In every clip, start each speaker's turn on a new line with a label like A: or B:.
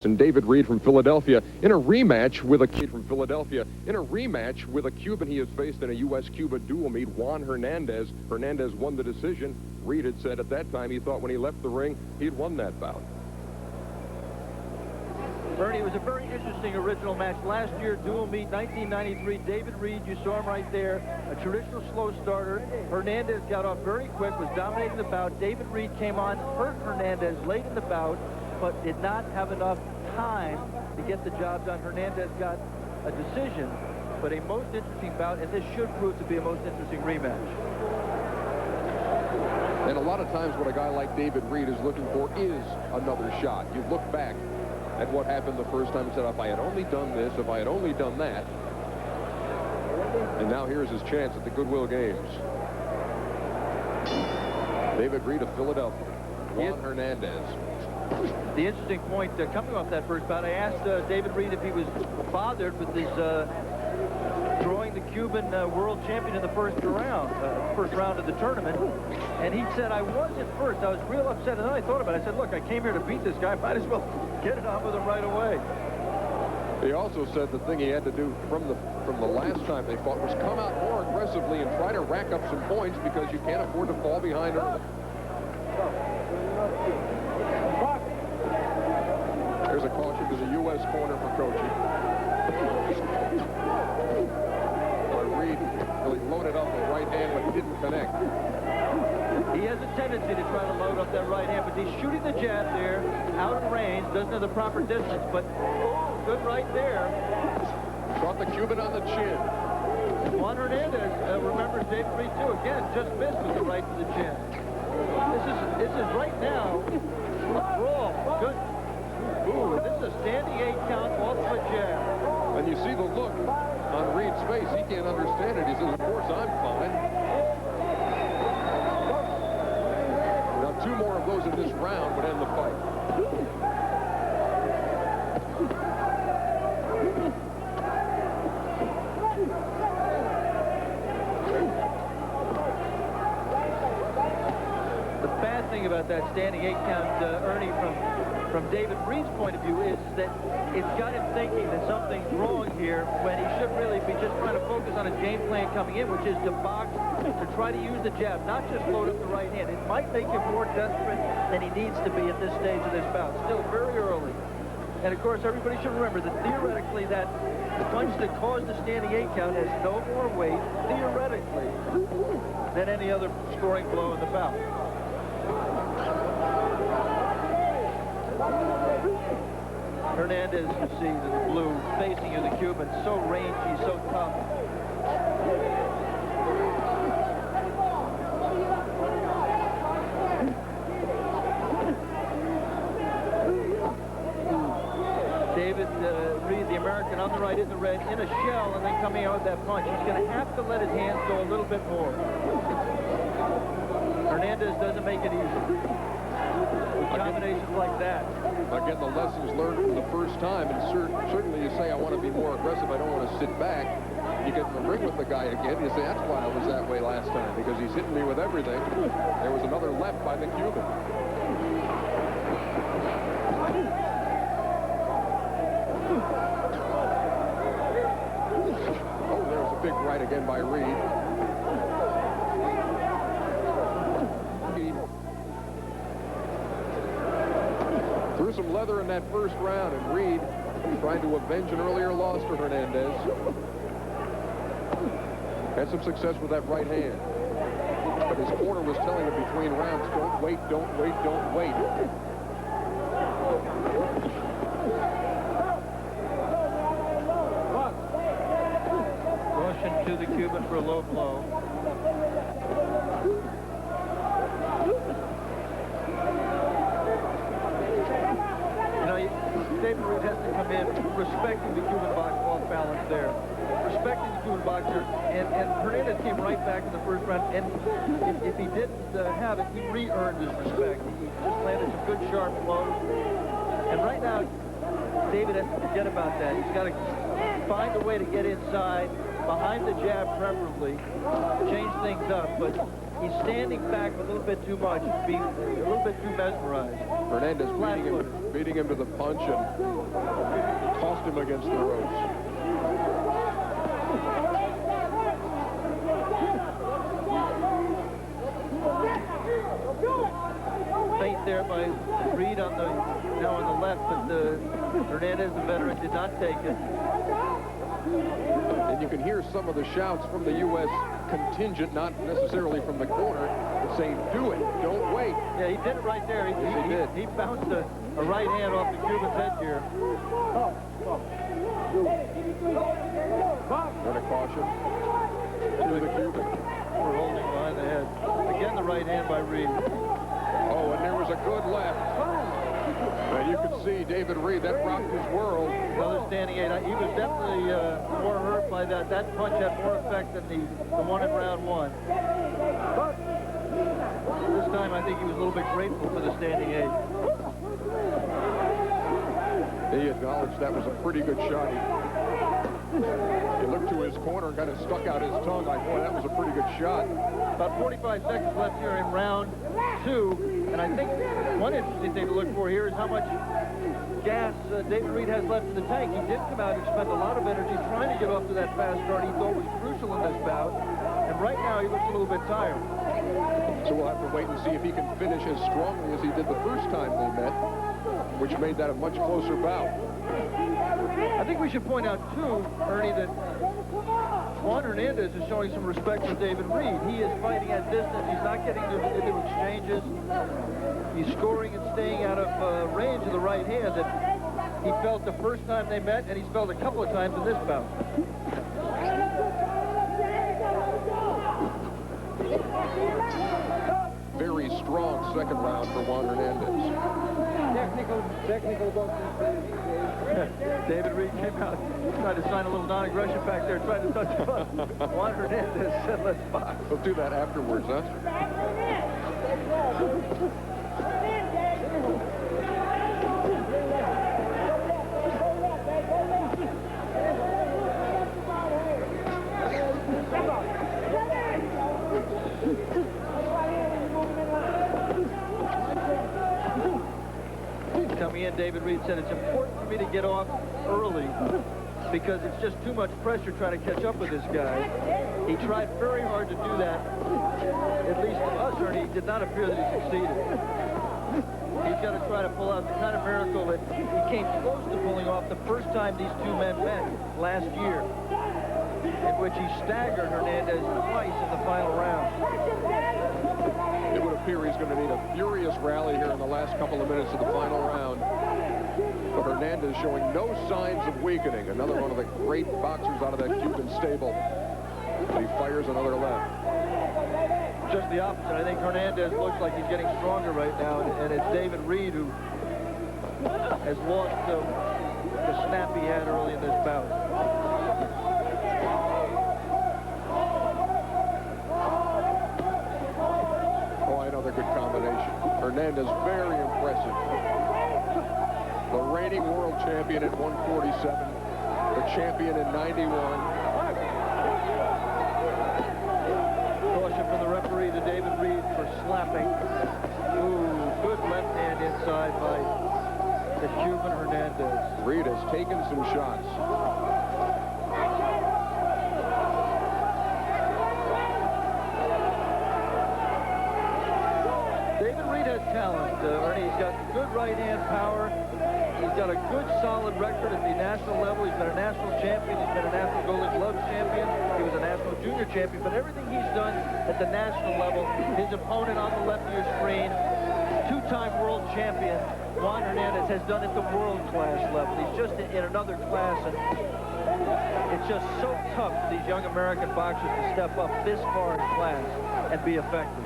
A: And David Reid from Philadelphia in a rematch with a kid from Philadelphia in a rematch with a Cuban he has faced in a U.S.-Cuba dual meet, Juan Hernandez. Hernandez won the decision. Reid had said at that time he thought when he left the ring he'd won that bout.
B: Bernie, it was a very interesting original match. Last year, dual meet, 1993. David Reid, you saw him right there, a traditional slow starter. Hernandez got off very quick, was dominating the bout. David Reid came on, hurt Hernandez late in the bout, but did not have enough time to get the job done. Hernandez got a decision, but a most interesting bout, and this should prove to be a most interesting rematch.
A: And a lot of times what a guy like David Reid is looking for is another shot. You look back at what happened the first time and said, if I had only done this, if I had only done that. And now here's his chance at the Goodwill Games. David Reid of Philadelphia, Juan Hernandez.
B: The interesting point, coming off that first bout, I asked David Reid if he was bothered with his drawing the Cuban world champion in the first round of the tournament. And he said, I was at first. I was real upset. And then I thought about it. I said, look, I came here to beat this guy. Might as well get it on with him right away.
A: He also said the thing he had to do from the last time they fought was come out more aggressively and try to rack up some points because you can't afford to fall behind early. There's a caution to the U.S. corner for coaching. Reid really loaded up the right hand, but didn't connect.
B: He has a tendency to try to load up that right hand, but he's shooting the jab there, out of range, doesn't have the proper distance, but good right there.
A: Caught the Cuban on the chin.
B: Juan Hernandez remembers David Reid too. Again, just missed with the right to the chin. This is right now a brawl. Good. Ooh, this is a standing 8 count off of a jab.
A: And you see the look on Reid's face. He can't understand it. He says, of course, I'm fine. Now, 2 more of those in this round would end the fight.
B: The bad thing about that standing 8 count, Ernie, from David Reid's point of view, is that it's got him thinking that something's wrong here when he should really be just trying to focus on his game plan coming in, which is to box, to try to use the jab, not just load up the right hand. It might make him more desperate than he needs to be at this stage of this bout. Still very early. And, of course, everybody should remember that theoretically that punch that caused the standing 8 count has no more weight, theoretically, than any other scoring blow in the bout. Hernandez, you see the blue facing you, the Cuban, so rangy, so tough. David Reid, the American, on the right in the red, in a shell, and then coming out with that punch. He's going to have to let his hands go a little bit more. Hernandez doesn't make it easy. Combinations like that.
A: Again, the lessons learned from the first time, and certainly you say, I want to be more aggressive, I don't want to sit back. You get in the ring with the guy again, you say, that's why I was that way last time, because he's hitting me with everything. There was another left by the Cuban. Oh, there's a big right again by Reid. Threw some leather in that first round, and Reid trying to avenge an earlier loss to Hernandez. Had some success with that right hand. But his corner was telling him between rounds, don't wait, don't wait, don't wait.
B: Motion to the Cuban for a low blow. David Reid has to come in respecting the Cuban box off balance there. Respecting the Cuban boxer. And Hernandez came right back in the first round. And if he didn't have it, he re-earned his respect. He just landed some good sharp blows. And right now, David has to forget about that. He's got to find a way to get inside, behind the jab preferably, change things up. But he's standing back a little bit too much, being a little bit too mesmerized.
A: Hernandez beating him to the punch and tossed him against the ropes.
B: Feint there by Reid now on the left, but Hernandez, the veteran, did not take it.
A: And you can hear some of the shouts from the U.S. contingent, not necessarily from the corner, but saying, do it, don't wait.
B: Yeah, he did it right there. He did. He bounced a right hand off the Cuban's head here.
A: And a caution to the Cuban.
B: For holding behind the head. Again, the right hand by Reid.
A: Oh, and there was a good left. And you can see David Reid, that rocked his world.
B: Another standing 8. He was definitely more hurt by that. That punch had more effect than the one in round 1. This time, I think he was a little bit grateful for the standing 8.
A: He acknowledged that was a pretty good shot. He looked to his corner and kind of stuck out his tongue like, boy, that was a pretty good shot.
B: About 45 seconds left here in round 2. And I think one interesting thing to look for here is how much gas David Reid has left in the tank. He did come out and spend a lot of energy trying to get off to that fast start he thought was crucial in this bout. And right now he looks a little bit tired.
A: So we'll have to wait and see if he can finish as strongly as he did the first time they met, which made that a much closer bout.
B: I think we should point out, too, Ernie, that Juan Hernandez is showing some respect for David Reid. He is fighting at distance. He's not getting into exchanges. He's scoring and staying out of range of the right hand that he felt the first time they met, and he's felt a couple of times in this bout.
A: Very strong second round for Juan Hernandez.
C: Technical boxing.
B: David Reid came out, tried to sign a little non-aggression back there, tried to touch him up. Juan Hernandez said, let's box.
A: We'll do that afterwards, huh?
B: Coming in, David Reid said, it's important for me to get off early because it's just too much pressure trying to catch up with this guy. He tried very hard to do that. At least to us, Ernie, it did not appear that he succeeded. He's got to try to pull out the kind of miracle that he came close to pulling off the first time these two men met last year, in which he staggered Hernandez twice in the final round.
A: It would appear he's going to need a furious rally here in the last couple of minutes of the final round. But Hernandez showing no signs of weakening. Another one of the great boxers out of that Cuban stable. And he fires another left.
B: Just the opposite. I think Hernandez looks like he's getting stronger right now, and it's David Reid who has lost the snap he had early in this bout.
A: Another good combination. Hernandez, very impressive. The reigning world champion at 147, the champion in 91.
B: Caution from the referee to David Reid for slapping. Ooh, good left hand inside by the Cuban Hernandez.
A: Reid has taken some shots.
B: Talent, Ernie. He's got good right hand power. He's got a good solid record at the national level. He's been a national champion. He's been a national Golden Glove champion. He was a national junior champion. But everything he's done at the national level, his opponent on the left of your screen, two-time world champion, Juan Hernandez, has done at the world-class level. He's just in another class, and it's just so tough for these young American boxers to step up this far in class and be effective.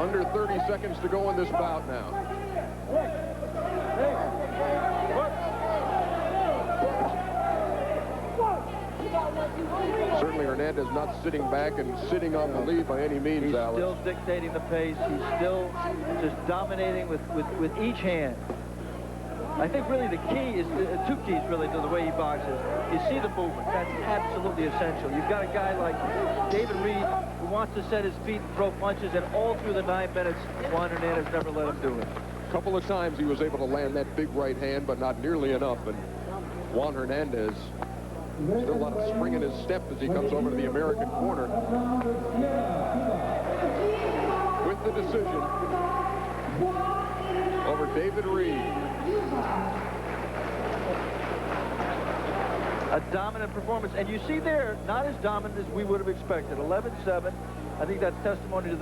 A: Under 30 seconds to go in this bout now. Certainly Hernandez not sitting back and sitting on the lead by any means,
B: He's
A: Alex.
B: still dictating the pace. He's still just dominating with each hand. I think really the key is, two keys really to the way he boxes. You see the movement. That's absolutely essential. You've got a guy like David Reid who wants to set his feet and throw punches, and all through the 9 minutes, Juan Hernandez never let him do it.
A: A couple of times he was able to land that big right hand, but not nearly enough. And Juan Hernandez still a lot of spring in his step as he comes over to the American corner. With the decision over David Reid.
B: A dominant performance. And you see there, not as dominant as we would have expected. 11-7. I think that's testimony to the